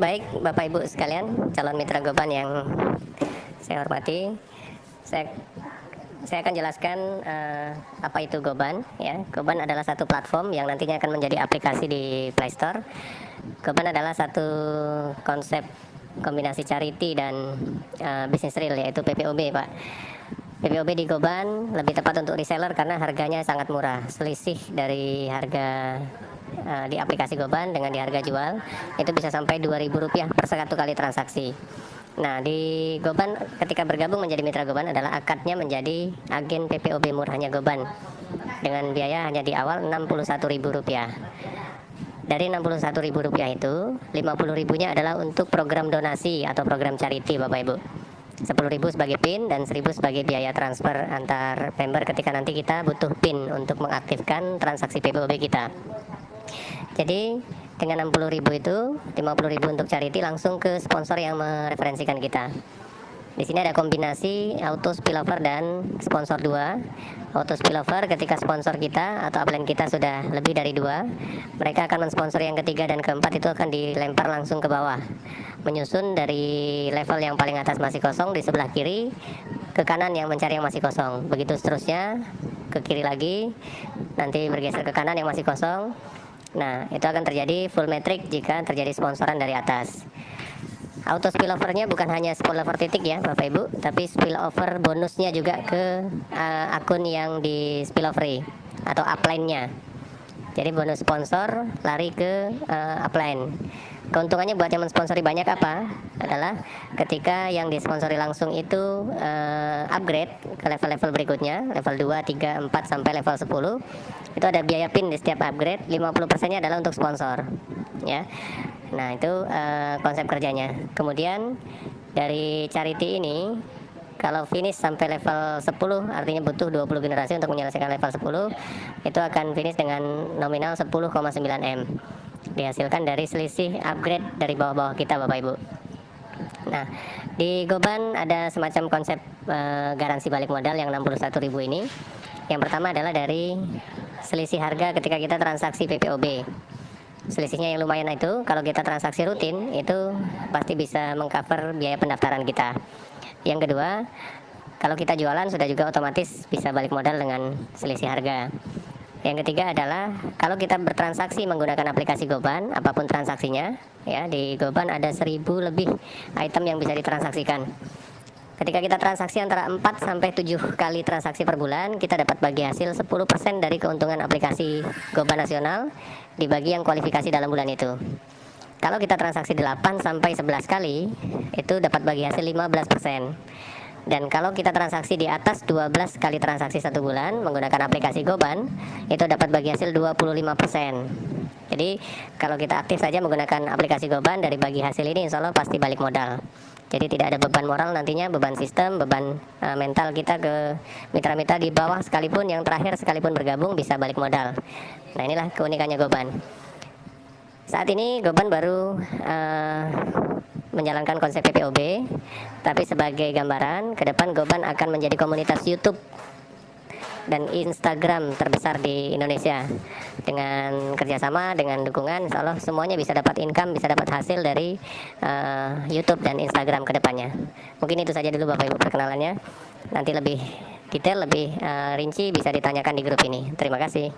Baik, Bapak Ibu sekalian, calon mitra Goban yang saya hormati, saya saya akan jelaskan apa itu Goban. Ya, Goban adalah satu platform yang nantinya akan menjadi aplikasi di Play Store. Goban adalah satu konsep kombinasi charity dan bisnis real, yaitu PPOB, Pak. PPOB di Goban lebih tepat untuk reseller karena harganya sangat murah, selisih dari harga di aplikasi Goban dengan di harga jual itu bisa sampai Rp2.000 per satu kali transaksi. Nah, di Goban ketika bergabung menjadi mitra Goban adalah akadnya menjadi agen PPOB murahnya Goban dengan biaya hanya di awal Rp61.000. Dari Rp61.000 itu, Rp50.000-nya adalah untuk program donasi atau program charity, Bapak Ibu. Rp10.000 sebagai PIN dan Rp1.000 sebagai biaya transfer antar member ketika nanti kita butuh PIN untuk mengaktifkan transaksi PPOB kita. Jadi dengan 60.000 itu 50.000 untuk charity langsung ke sponsor yang mereferensikan kita. Di sini ada kombinasi auto spillover dan sponsor 2. Auto spillover ketika sponsor kita atau upline kita sudah lebih dari 2, mereka akan mensponsor yang ketiga dan keempat, itu akan dilempar langsung ke bawah, menyusun dari level yang paling atas masih kosong di sebelah kiri ke kanan yang mencari yang masih kosong. Begitu seterusnya ke kiri lagi, nanti bergeser ke kanan yang masih kosong. Nah, itu akan terjadi full metric jika terjadi sponsoran dari atas. Auto spillovernya bukan hanya spillover titik ya Bapak Ibu, tapi spillover bonusnya juga ke akun yang di spilloveri atau upline-nya. Jadi bonus sponsor lari ke upline. Keuntungannya buat yang mensponsori banyak apa? Adalah ketika yang disponsori langsung itu upgrade ke level-level berikutnya, level 2, 3, 4 sampai level 10. Itu ada biaya PIN di setiap upgrade, 50%-nya adalah untuk sponsor. Ya. Nah, itu konsep kerjanya. Kemudian dari charity ini kalau finish sampai level 10, artinya butuh 20 generasi untuk menyelesaikan level 10, itu akan finish dengan nominal 10,9M. Dihasilkan dari selisih upgrade dari bawah-bawah kita, Bapak Ibu. Nah, di Goban ada semacam konsep garansi balik modal yang 61.000 ini. Yang pertama adalah dari selisih harga ketika kita transaksi PPOB. Selisihnya yang lumayan itu, kalau kita transaksi rutin, itu pasti bisa mengcover biaya pendaftaran kita. Yang kedua, kalau kita jualan sudah juga otomatis bisa balik modal dengan selisih harga. Yang ketiga adalah kalau kita bertransaksi menggunakan aplikasi Goban, apapun transaksinya, ya di Goban ada 1.000 lebih item yang bisa ditransaksikan. Ketika kita transaksi antara 4 sampai 7 kali transaksi per bulan, kita dapat bagi hasil 10% dari keuntungan aplikasi Goban Nasional dibagi yang kualifikasi dalam bulan itu. Kalau kita transaksi 8 sampai 11 kali, itu dapat bagi hasil 15%. Dan kalau kita transaksi di atas 12 kali transaksi satu bulan menggunakan aplikasi Goban, itu dapat bagi hasil 25%. Jadi kalau kita aktif saja menggunakan aplikasi Goban, dari bagi hasil ini insya Allah pasti balik modal. Jadi tidak ada beban moral nantinya, beban sistem, beban mental kita ke mitra-mitra di bawah sekalipun, yang terakhir sekalipun bergabung bisa balik modal. Nah, inilah keunikannya Goban. Saat ini Goban baru menjalankan konsep PPOB, tapi sebagai gambaran, ke depan Goban akan menjadi komunitas YouTube dan Instagram terbesar di Indonesia. Dengan kerjasama, dengan dukungan, insya Allah semuanya bisa dapat income, bisa dapat hasil dari YouTube dan Instagram ke depannya. Mungkin itu saja dulu Bapak Ibu perkenalannya. Nanti lebih detail, lebih rinci bisa ditanyakan di grup ini. Terima kasih.